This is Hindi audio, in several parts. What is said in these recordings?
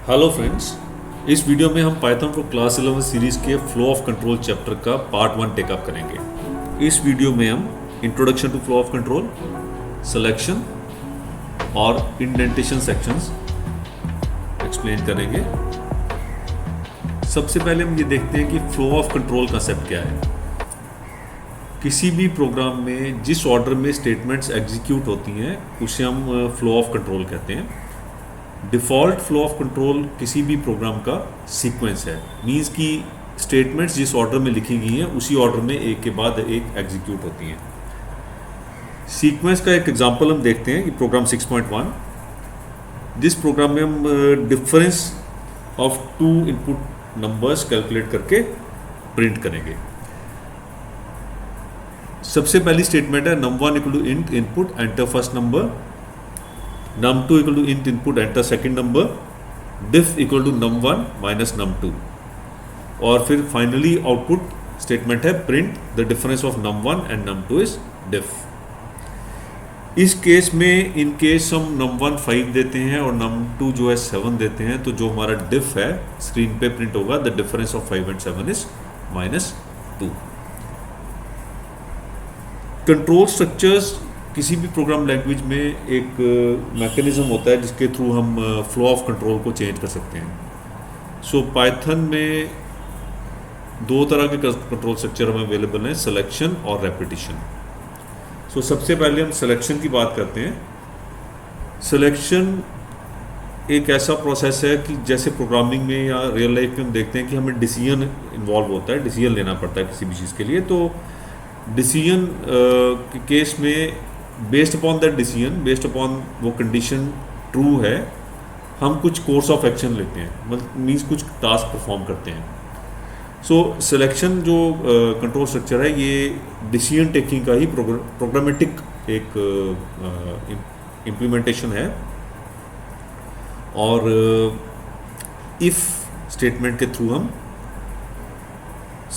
हेलो फ्रेंड्स, इस वीडियो में हम पाइथन फॉर क्लास 11 सीरीज़ के फ्लो ऑफ कंट्रोल चैप्टर का पार्ट 1 टेकअप करेंगे। इस वीडियो में हम introduction to flow of control, selection और इंडेंटेशन सेक्शंस एक्सप्लेन करेंगे। सबसे पहले हम ये देखते हैं कि फ्लो ऑफ कंट्रोल कंसेप्ट क्या है। किसी भी प्रोग्राम में जिस ऑर्डर में स्टेटमेंट्स एग्जीक्यूट होती हैं उसे हम फ्लो ऑफ कंट्रोल कहते हैं। डिफ़ॉल्ट फ्लो ऑफ कंट्रोल किसी भी प्रोग्राम का सीक्वेंस है, मींस कि स्टेटमेंट्स जिस ऑर्डर में लिखी गई हैं उसी ऑर्डर में एक के बाद एक एग्जीक्यूट होती हैं। सीक्वेंस का एक एग्जांपल हम देखते हैं कि प्रोग्राम 6.1, जिस प्रोग्राम में हम difference of two input numbers calculate करके प्रिंट करेंगे। सबसे पहली स्टेटमेंट है num1 equal to int input enter first number, num2 equal to int input enter second number, diff equal to num1 minus num2, और फिर फाइनली आउटपुट स्टेटमेंट है print the difference of num1 and num2 is diff। इस केस में इन केस हम num1 5 देते हैं और num2 जो है 7 देते हैं, तो जो हमारा diff है स्क्रीन पे प्रिंट होगा the difference of 5 and 7 is -2। Control structures किसी भी प्रोग्राम लैंग्वेज में एक मैकेनिज्म होता है जिसके थ्रू हम फ्लो ऑफ कंट्रोल को चेंज कर सकते हैं। सो पाइथन में दो तरह के कंट्रोल स्ट्रक्चर हमें अवेलेबल हैं, सिलेक्शन और रेपिटिशन। सो सबसे पहले हम सिलेक्शन की बात करते हैं। सिलेक्शन एक ऐसा प्रोसेस है कि जैसे प्रोग्रामिंग में या रियल लाइफ में हम देखते हैं कि हमें डिसीजन इन्वॉल्व होता है, डिसीजन लेना पड़ता है किसी भी चीज़ के लिए। तो डिसीजन के केस में based upon that decision, based upon वो कंडीशन ट्रू है, हम कुछ कोर्स ऑफ एक्शन लेते हैं, मतलब मीन्स कुछ टास्क परफॉर्म करते हैं। सो सिलेक्शन जो कंट्रोल स्ट्रक्चर है ये डिसीजन टेकिंग का ही प्रोग्रामेटिक एक इम्प्लीमेंटेशन है, और इफ स्टेटमेंट के थ्रू हम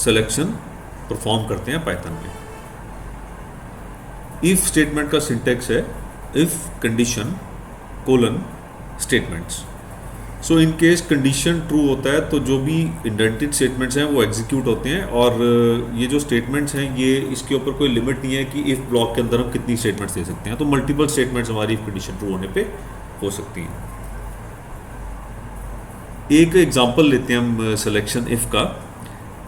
सिलेक्शन परफॉर्म करते हैं पाइथन में। इफ स्टेटमेंट का सिंटेक्स है if condition colon statements. So in case condition true होता है तो जो भी इंडेंटेड स्टेटमेंट्स हैं वो एग्जीक्यूट होते हैं, और ये जो स्टेटमेंट्स हैं ये इसके ऊपर कोई लिमिट नहीं है कि इफ ब्लॉक के अंदर हम कितनी स्टेटमेंट्स दे सकते हैं। तो मल्टीपल स्टेटमेंट्स हमारी इफ कंडीशन ट्रू होने पे हो सकती हैं। एक एग्जांपल लेते हैं हम सिलेक्शन इफ का।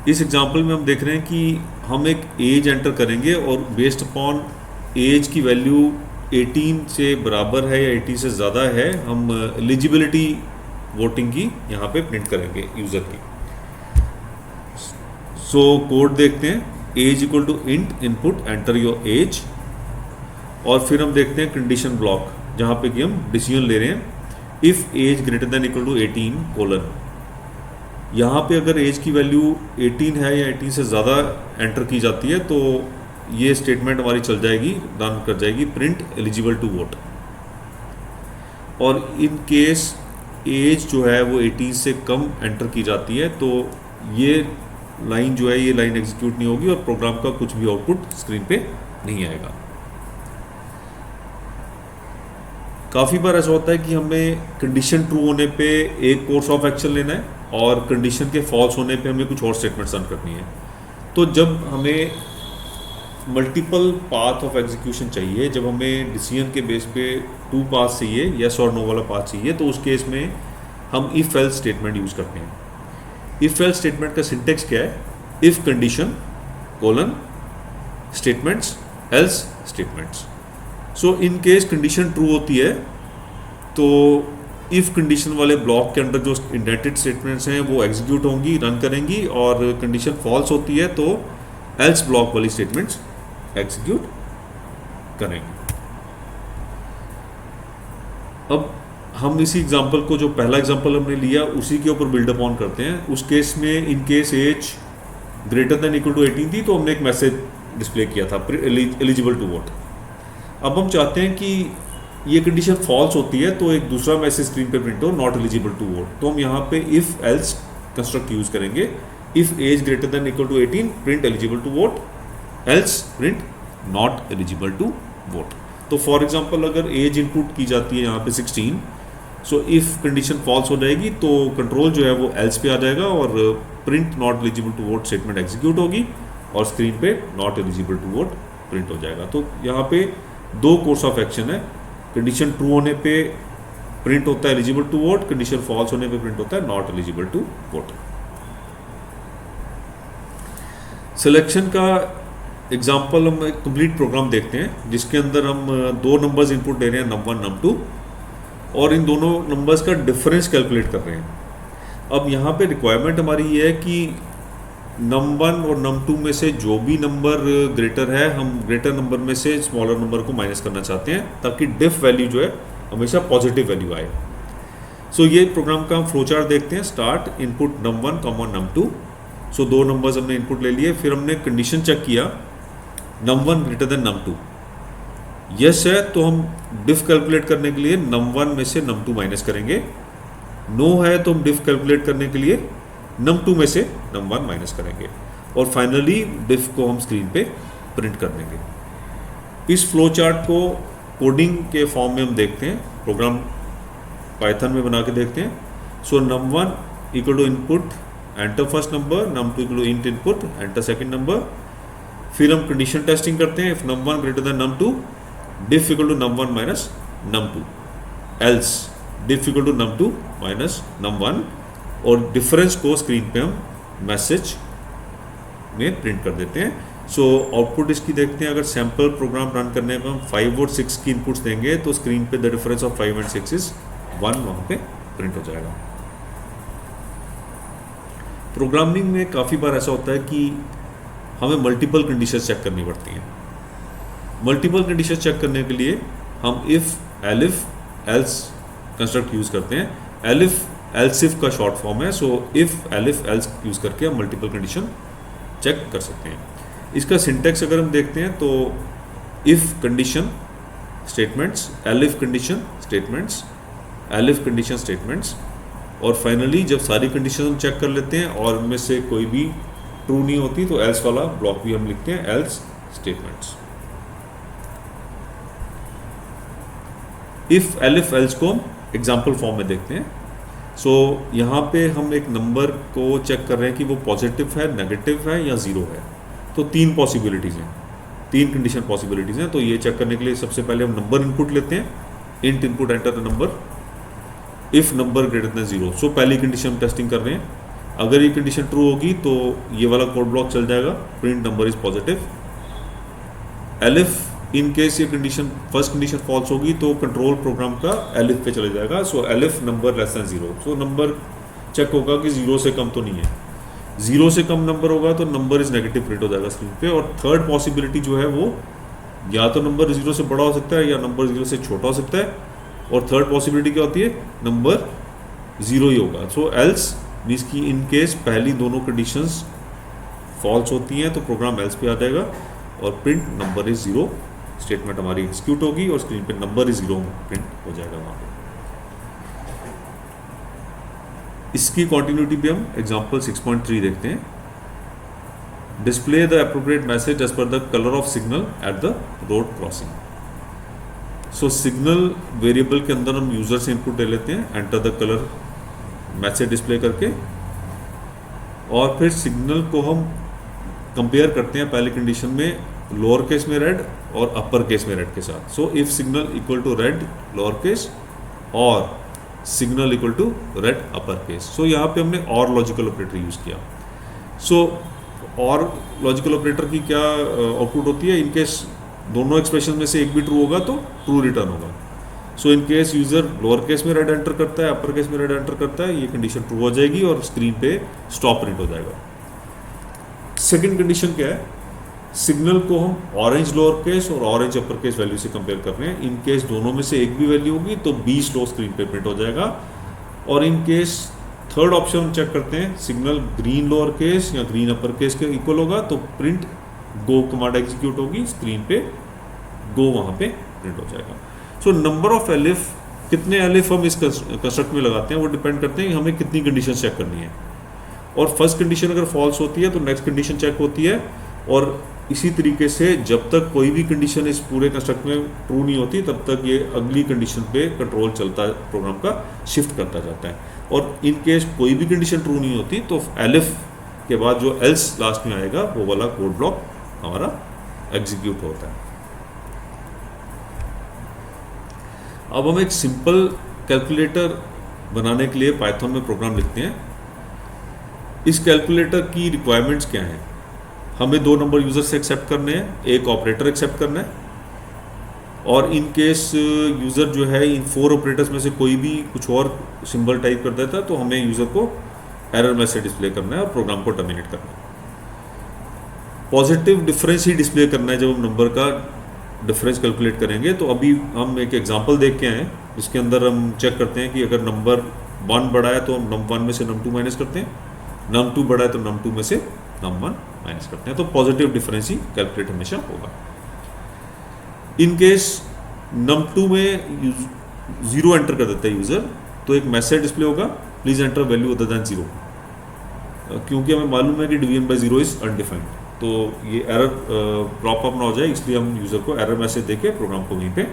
इस एग्जांपल में हम देख रहे हैं कि हम एक एज एंटर करेंगे और बेस्ड अपॉन एज की वैल्यू 18 से बराबर है या 18 से ज़्यादा है, हम एलिजिबिलिटी वोटिंग की यहाँ पे प्रिंट करेंगे यूज़र की। सो कोड देखते हैं, age equal to int input enter your age, और फिर हम देखते हैं कंडीशन ब्लॉक जहाँ पे कि हम डिसीजन ले रहे हैं if age greater than equal to 18 colon. यहाँ पे अगर एज की वैल्यू 18 है या 18 से ज़्यादा एंटर की जाती है तो ये स्टेटमेंट हमारी चल जाएगी, रन कर जाएगी प्रिंट एलिजिबल टू वोट। और इन केस एज जो है वो 18 से कम एंटर की जाती है तो ये लाइन जो है ये लाइन एग्जीक्यूट नहीं होगी और प्रोग्राम का कुछ भी आउटपुट स्क्रीन पे नहीं आएगा। काफ़ी बार ऐसा होता है कि हमें कंडीशन ट्रू होने पे एक कोर्स ऑफ एक्शन लेना है और कंडीशन के फॉल्स होने पे हमें कुछ और स्टेटमेंट्स रन करनी है। तो जब हमें मल्टीपल पाथ ऑफ एग्जीक्यूशन चाहिए, जब हमें डिसीजन के बेस पे 2 पाथ चाहिए, यस और नो वाला पाथ चाहिए, तो उस केस में हम इफ एल्स स्टेटमेंट यूज़ करते हैं। इफ एल्स स्टेटमेंट का सिंटेक्स क्या है? If condition colon statements else statements. So in case condition true होती है तो इफ़ कंडीशन वाले ब्लॉक के अंदर जो इंडेंटेड स्टेटमेंट्स हैं वो एग्जीक्यूट होंगी, रन करेंगी, और कंडीशन फॉल्स होती है तो एल्स ब्लॉक वाली स्टेटमेंट्स एग्जीक्यूट करेंगे। अब हम इसी एग्जांपल को, जो पहला एग्जांपल हमने लिया, उसी के ऊपर बिल्डअप ऑन करते हैं। उस केस में in case age greater than equal to 18 थी तो हमने एक मैसेज डिस्प्ले किया था एलिजिबल टू वोट। अब हम चाहते हैं कि ये कंडीशन फॉल्स होती है तो एक दूसरा मैसेज स्क्रीन पे प्रिंट हो, नॉट एलिजिबल टू वोट। तो हम यहाँ पे इफ एल्स कंस्ट्रक्ट यूज करेंगे। If age greater than equal to 18 print eligible to vote, else print not eligible to vote. तो फॉर एग्जांपल अगर एज इनपुट की जाती है यहाँ पे 16 सो इफ़ कंडीशन फॉल्स हो जाएगी तो कंट्रोल जो है वो एल्स पे आ जाएगा और print not eligible to vote statement execute होगी और स्क्रीन पे not eligible to vote print हो जाएगा। तो यहाँ पे दो कोर्स ऑफ एक्शन है, कंडीशन ट्रू होने पे प्रिंट होता है eligible to vote, condition false होने पे प्रिंट होता है not eligible to vote. Selection का एग्जाम्पल हम एक कंप्लीट प्रोग्राम देखते हैं जिसके अंदर हम दो नंबर्स इनपुट दे रहे हैं num1 num2 और इन दोनों नंबर्स का डिफरेंस कैलकुलेट कर रहे हैं। अब यहाँ पे रिक्वायरमेंट हमारी ये है कि num1 और num2 में से जो भी नंबर ग्रेटर है हम ग्रेटर नंबर में से स्मॉलर नंबर को माइनस करना चाहते हैं ताकि डिफ वैल्यू जो है हमेशा पॉजिटिव वैल्यू आए। सो ये प्रोग्राम का हम फ्लो चार्ट देखते हैं। Start input num1 num2। सो दो नंबर्स हमने इनपुट ले लिए, फिर हमने कंडीशन चेक किया num1 greater than num2। Yes है तो हम डिफ कैलकुलेट करने के लिए num1 में से num2 माइनस करेंगे, नो है तो हम डिफ कैलकुलेट करने के लिए num2 में से num1 माइनस करेंगे और फाइनली डिफ को हम स्क्रीन पे प्रिंट कर देंगे। इस फ्लो चार्ट को कोडिंग के फॉर्म में हम देखते हैं, प्रोग्राम पाइथन में बना के देखते हैं। So num1 equal to input enter first number, num2 equal to int input enter second number. फिर हम कंडीशन टेस्टिंग करते हैं, if num1 greater than num2 diff equal to num1 minus num2, else diff equal to num2 minus num1 और डिफरेंस को स्क्रीन पे हम मैसेज में प्रिंट कर देते हैं। सो आउटपुट इसकी देखते हैं। अगर सैम्पल प्रोग्राम रन करने में हम 5 और 6 की इनपुट्स देंगे तो स्क्रीन पे the difference of 5 and 6 is 1 वहाँ पे प्रिंट हो जाएगा। प्रोग्रामिंग में काफ़ी बार ऐसा होता है कि हमें मल्टीपल कंडीशन चेक करनी पड़ती हैं। मल्टीपल कंडीशन चेक करने के लिए हम if elif else construct use करते हैं। एलिफ एल्सिफ का शॉर्ट फॉर्म है, so if elif else use करके हम मल्टीपल कंडीशन चेक कर सकते हैं। इसका सिंटेक्स अगर हम देखते हैं तो if condition statements, elif condition statements, elif condition statements और फाइनली जब सारी कंडीशन हम चेक कर लेते हैं और उनमें से कोई भी ट्रू नहीं होती तो एल्स वाला ब्लॉक भी हम लिखते हैं, else statements. If elif else को हम एग्जाम्पल फॉर्म में देखते हैं। सो यहाँ पे हम एक नंबर को चेक कर रहे हैं कि वो पॉजिटिव है, नेगेटिव है या ज़ीरो है। तो 3 पॉसिबिलिटीज़ हैं, 3 कंडीशन पॉसिबिलिटीज़ हैं। तो ये चेक करने के लिए सबसे पहले हम नंबर इनपुट लेते हैं, int input enter the number, if number greater than 0। सो पहली कंडीशन हम टेस्टिंग कर रहे हैं। अगर ये कंडीशन ट्रू होगी तो ये वाला कोड ब्लॉक चल जाएगा, print number is positive. Elif in case ये कंडीशन फर्स्ट कंडीशन फॉल्स होगी तो कंट्रोल प्रोग्राम का एलिफ पे चले जाएगा। So elif number less than 0। So number check होगा कि 0 से कम तो नहीं है। 0 से कम नंबर होगा तो नंबर इज नेगेटिव प्रिंट हो जाएगा स्क्रीन पे। और थर्ड पॉसिबिलिटी जो है वो या तो नंबर 0 से बड़ा हो सकता है या नंबर 0 से छोटा हो सकता है। और थर्ड पॉसिबिलिटी क्या होती है, नंबर 0 ही होगा। सो एल्स मीन्स कि इन केस पहली दोनों कंडीशंस फॉल्स होती हैं तो प्रोग्राम एल्स पे आ जाएगा और प्रिंट नंबर इज 0 स्टेटमेंट हमारी एग्जीक्यूट होगी और स्क्रीन पे नंबर इज 0 प्रिंट हो जाएगा वहाँ पे। इसकी कॉन्टिन्यूटी पे हम एग्जाम्पल 6.3 देखते हैं। Display the appropriate message as per the colour of signal at the road crossing. So signal variable के अंदर हम यूजर से इनपुट ले लेते हैं, enter the colour message display करके और फिर सिग्नल को हम कंपेयर करते हैं पहले कंडीशन में लोअर केस में रेड और अपर केस में रेड के साथ। So if signal equal to red lower case और signal equal to red upper case. So यहाँ पे हमने और लॉजिकल ऑपरेटर यूज़ किया। सो और लॉजिकल ऑपरेटर की क्या आउटपुट होती है, इनकेस दोनों एक्सप्रेशन में से एक भी ट्रू होगा तो ट्रू रिटर्न होगा। So in case user lower case में रेड एंटर करता है, अपर केस में रेड एंटर करता है, ये कंडीशन ट्रू हो जाएगी और स्क्रीन पे स्टॉप प्रिंट हो जाएगा। सेकंड कंडीशन क्या है, सिग्नल को हम ऑरेंज लोअर केस और ऑरेंज अपर केस वैल्यू से कंपेयर कर रहे हैं। इन केस दोनों में से एक भी वैल्यू होगी तो 20 लो स्क्रीन पे प्रिंट हो जाएगा। और इन केस थर्ड ऑप्शन हम चेक करते हैं, सिग्नल ग्रीन लोअर केस या ग्रीन अपर केस के इक्वल होगा तो प्रिंट गो कमांड एग्जीक्यूट होगी, स्क्रीन पे गो वहाँ पे प्रिंट हो जाएगा। सो नंबर ऑफ एलिफ, कितने एलिफ हम इस कंस्ट्रक्ट में लगाते हैं वो डिपेंड करते हैं कि हमें कितनी कंडीशन चेक करनी है। और फर्स्ट कंडीशन अगर फॉल्स होती है तो नेक्स्ट कंडीशन चेक होती है और इसी तरीके से जब तक कोई भी कंडीशन इस पूरे कंस्ट्रक्ट में ट्रू नहीं होती तब तक ये अगली कंडीशन पे कंट्रोल चलता प्रोग्राम का शिफ्ट करता जाता है। और इन केस कोई भी कंडीशन ट्रू नहीं होती तो एलिफ के बाद जो एल्स लास्ट में आएगा वो वाला कोड ब्लॉक हमारा एग्जीक्यूट होता है। अब हम एक सिंपल कैलकुलेटर बनाने के लिए पाइथन में प्रोग्राम लिखते हैं। इस कैलकुलेटर की रिक्वायरमेंट्स क्या हैं? हमें 2 नंबर यूज़र से एक्सेप्ट करने हैं, एक ऑपरेटर एक्सेप्ट करना है, और इन केस यूज़र जो है इन 4 ऑपरेटर्स में से कोई भी कुछ और सिंबल टाइप कर देता है तो हमें यूज़र को एरर मैसेज डिस्प्ले करना है और प्रोग्राम को टर्मिनेट करना है। पॉजिटिव डिफरेंस ही डिस्प्ले करना है जब हम नंबर का डिफरेंस कैलकुलेट करेंगे। तो अभी हम एक एग्जांपल देख के आए जिसके अंदर हम चेक करते हैं कि अगर नंबर 1 बड़ा है तो हम num1 में से num2 माइनस करते हैं, num2 बड़ा है तो num2 में से num1 माइनस करते हैं। तो पॉजिटिव डिफरेंस ही कैलकुलेट हमेशा होगा। इन केस num2 में 0 एंटर कर देता है यूज़र तो एक मैसेज डिस्प्ले होगा, please enter value other than 0, क्योंकि हमें मालूम है कि डिवीजन बाय 0 इज़ अनडिफाइंड। तो ये एरर क्रॉप अप ना हो जाए इसलिए हम यूज़र को एरर मैसेज देके प्रोग्राम को वहीं पे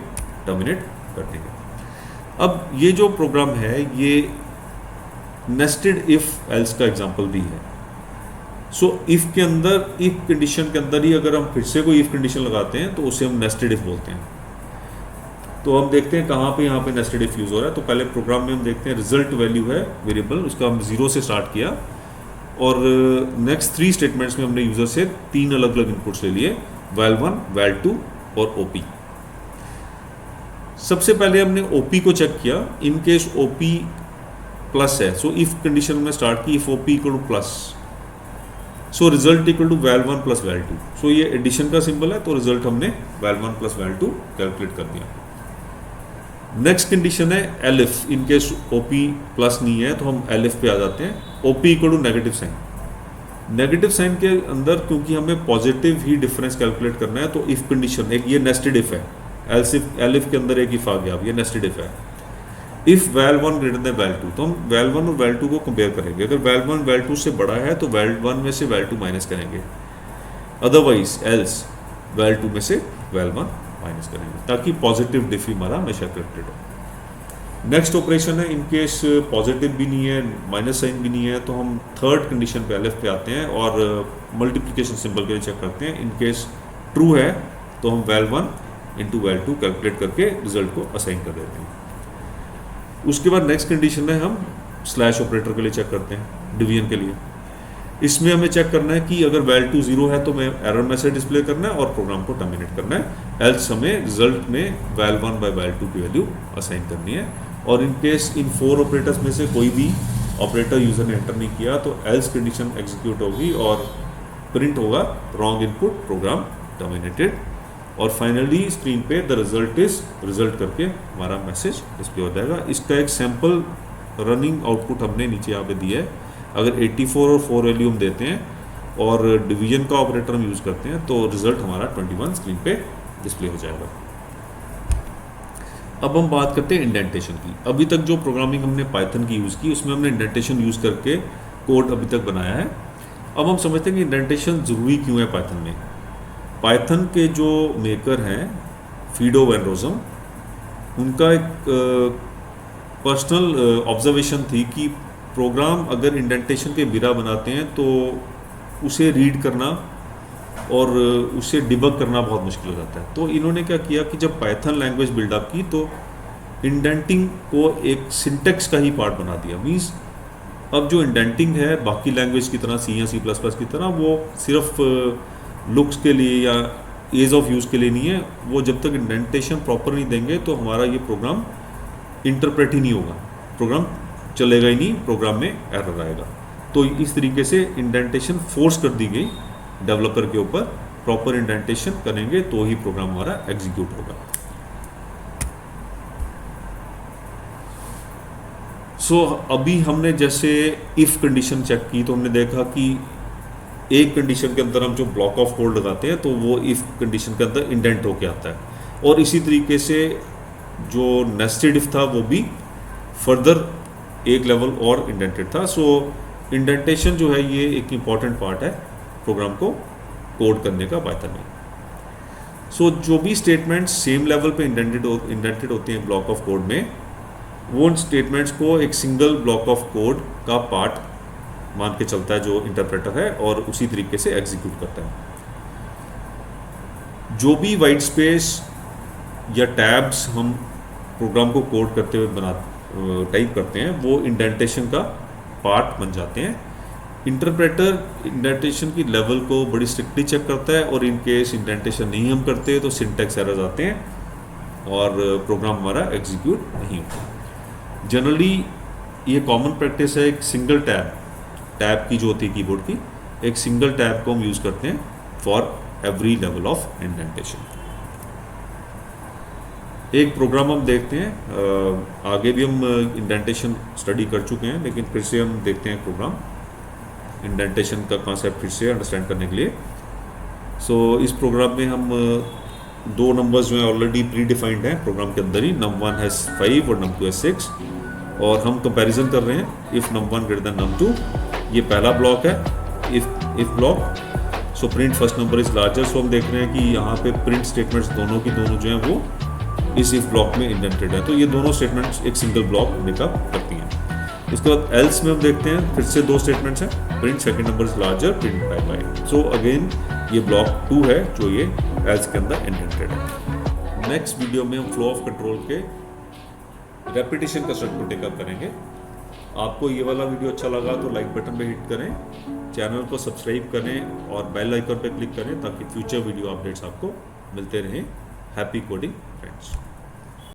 टर्मिनेट कर देंगे। अब ये जो प्रोग्राम है ये नेस्टेड इफ एल्स का एग्जांपल भी है। सो इफ के अंदर, इफ कंडीशन के अंदर ही अगर हम फिर से कोई इफ कंडीशन लगाते हैं तो उसे हम नेस्टेड इफ बोलते हैं। तो हम देखते हैं कहाँ पे यहाँ पे नेस्टेड इफ यूज़ हो रहा है। तो पहले प्रोग्राम में हम देखते हैं रिजल्ट वैल्यू है वेरिएबल, उसका हम 0 से स्टार्ट किया और नेक्स्ट 3 स्टेटमेंट्स में हमने यूज़र से 3 अलग अलग इनपुट्स ले लिए, val1, val2 और op। सबसे पहले हमने op को चेक किया। इन केस op प्लस है, सो इफ कंडीशन में स्टार्ट की, if op equal to plus, so result equal to val1 plus val2। So ये एडिशन का सिंबल है तो रिजल्ट हमने val1 प्लस val2 कैलकुलेट कर दिया। नेक्स्ट कंडीशन है elif. In case op plus नहीं है तो हम एलिफ पे आ जाते हैं, op equal to negative sign. Negative sign के अंदर क्योंकि हमें पॉजिटिव ही डिफरेंस कैलकुलेट करना है तो इफ कंडीशन एक ये नेस्टेड इफ है, एल्स इफ एलिफ के अंदर एक इफ आ गया, अब ये नेस्टेड इफ है। If val1 greater than val2 तो हम val1 और val2 को कंपेयर करेंगे। अगर val1 val2 से बड़ा है तो val1 में से val2 माइनस करेंगे, अदरवाइज एल्स val2 में से val1 माइनस करेंगे ताकि पॉजिटिव डिफ ही हमारा हमेशा कैलकुलेट हो। नेक्स्ट ऑपरेशन है, इन केस पॉजिटिव भी नहीं है, माइनस साइन भी नहीं है तो हम थर्ड कंडीशन पे एलिफ पे आते हैं और मल्टीप्लिकेशन सिंबल के लिए चेक करते हैं। इन केस ट्रू है तो हम val1 इंटू val2 कैलकुलेट करके रिजल्ट को असाइन कर देते हैं। उसके बाद नेक्स्ट कंडीशन है, हम स्लैश ऑपरेटर के लिए चेक करते हैं डिवीजन के लिए। इसमें हमें चेक करना है कि अगर val2 0 है तो हमें एरर मैसेज डिस्प्ले करना है और प्रोग्राम को टर्मिनेट करना है, एल्स हमें रिजल्ट में val1 बाय val2 की वैल्यू असाइन करनी है। और इन केस इन 4 ऑपरेटर्स में से कोई भी ऑपरेटर यूज़र ने एंटर नहीं किया तो एल्स कंडीशन एग्जीक्यूट होगी और प्रिंट होगा रॉन्ग इनपुट, प्रोग्राम टर्मिनेटेड। और फाइनली स्क्रीन पे द रिजल्ट इज रिजल्ट करके हमारा मैसेज डिस्प्ले हो जाएगा। इसका एक सैम्पल रनिंग आउटपुट हमने नीचे यहाँ पे दिया है। अगर 84 और 4 वैल्यू हम देते हैं और डिवीजन का ऑपरेटर हम यूज़ करते हैं तो रिजल्ट हमारा 21 स्क्रीन पे डिस्प्ले हो जाएगा। अब हम बात करते हैं इंडेंटेशन की। अभी तक जो प्रोग्रामिंग हमने पाइथन की यूज़ की उसमें हमने इंडेंटेशन यूज़ करके कोड अभी तक बनाया है। अब हम समझते हैं कि इंडेंटेशन ज़रूरी क्यों है पाइथन में। पाइथन के जो मेकर हैं फीडो वैन रोजम, उनका एक पर्सनल ऑब्जर्वेशन थी कि प्रोग्राम अगर इंडेंटेशन के बिना बनाते हैं तो उसे रीड करना और उसे डिबग करना बहुत मुश्किल हो जाता है। तो इन्होंने क्या किया कि जब पाइथन लैंग्वेज बिल्डअप की तो इंडेंटिंग को एक सिंटेक्स का ही पार्ट बना दिया। मीन्स अब जो इंडेंटिंग है बाकी लैंग्वेज की तरह सी या C++ की तरह वो सिर्फ लुक्स के लिए या एज ऑफ यूज़ के लिए नहीं है। वो जब तक इंडेंटेशन प्रॉपर नहीं देंगे तो हमारा ये प्रोग्राम इंटरप्रेट ही नहीं होगा, प्रोग्राम चलेगा ही नहीं, प्रोग्राम में एरर आएगा। तो इस तरीके से इंडेंटेशन फोर्स कर दी गई डेवलपर के ऊपर। प्रॉपर इंडेंटेशन करेंगे तो ही प्रोग्राम हमारा एग्जीक्यूट होगा। सो अभी हमने जैसे इफ कंडीशन चेक की तो हमने देखा कि एक कंडीशन के अंदर हम जो ब्लॉक ऑफ कोड लगाते हैं तो वो इफ कंडीशन के अंदर इंडेंट होके आता है। और इसी तरीके से जो नेस्टेड इफ था वो भी फर्दर एक लेवल और इंडेंटेड था। सो इंडेंटेशन जो है ये एक इम्पॉर्टेंट पार्ट है प्रोग्राम को कोड करने का पाइथन में। सो जो भी स्टेटमेंट्स सेम लेवल पे इंडेंटेड होते हैं ब्लॉक ऑफ कोड में, वो उन स्टेटमेंट्स को एक सिंगल ब्लॉक ऑफ कोड का पार्ट मान के चलता है जो इंटरप्रेटर है, और उसी तरीके से एग्जीक्यूट करता है। जो भी वाइट स्पेस या टैब्स हम प्रोग्राम को कोड करते हुए टाइप करते हैं, वो इंडेंटेशन का पार्ट बन जाते हैं। इंटरप्रेटर इंडेंटेशन की लेवल को बड़ी स्ट्रिक्टली चेक करता है, और इन केस इंडेंटेशन नहीं हम करते तो सिंटैक्स एरर्स आते हैं और प्रोग्राम हमारा एग्जीक्यूट नहीं होता। जनरली ये कॉमन प्रैक्टिस है, एक सिंगल टैब की जो होती है कीबोर्ड की, एक सिंगल टैब को हम यूज़ करते हैं for every level of indentation. एक प्रोग्राम हम देखते हैं, आगे भी हम इंडेंटेशन स्टडी कर चुके हैं, लेकिन फिर से हम देखते हैं प्रोग्राम इंडेंटेशन का कॉन्सेप्ट फिर से अंडरस्टैंड करने के लिए। सो इस प्रोग्राम में हम दो नंबर्स जो हैं ऑलरेडी प्री डिफाइंड हैं प्रोग्राम के अंदर ही, num1 हैज़ 5 और num2 हैज़ 6, और हम कंपैरिजन कर रहे हैं if num1 greater than num2। ये पहला ब्लॉक है if block. So print first number is larger. So हम देख रहे हैं कि यहाँ पे प्रिंट स्टेटमेंट्स दोनों की दोनों जो हैं वो इस इफ़ ब्लॉक में इंडेंटेड है, तो ये दोनों स्टेटमेंट्स एक सिंगल ब्लॉक मेकअप करती हैं। इसके बाद एल्स में हम देखते हैं फिर से दो स्टेटमेंट्स हैं, print second number is larger, print bye. So again ये ब्लॉक 2 है जो ये एल्स के अंदर इंडेंटेड है। नेक्स्ट वीडियो में हम फ्लो ऑफ कंट्रोल के रेपिटेशन का स्ट्रक्चर टेकअप करेंगे। आपको ये वाला वीडियो अच्छा लगा तो लाइक बटन पे हिट करें, चैनल को सब्सक्राइब करें और बेल आइकन पे क्लिक करें ताकि फ्यूचर वीडियो अपडेट्स आपको मिलते रहें। Happy coding friends.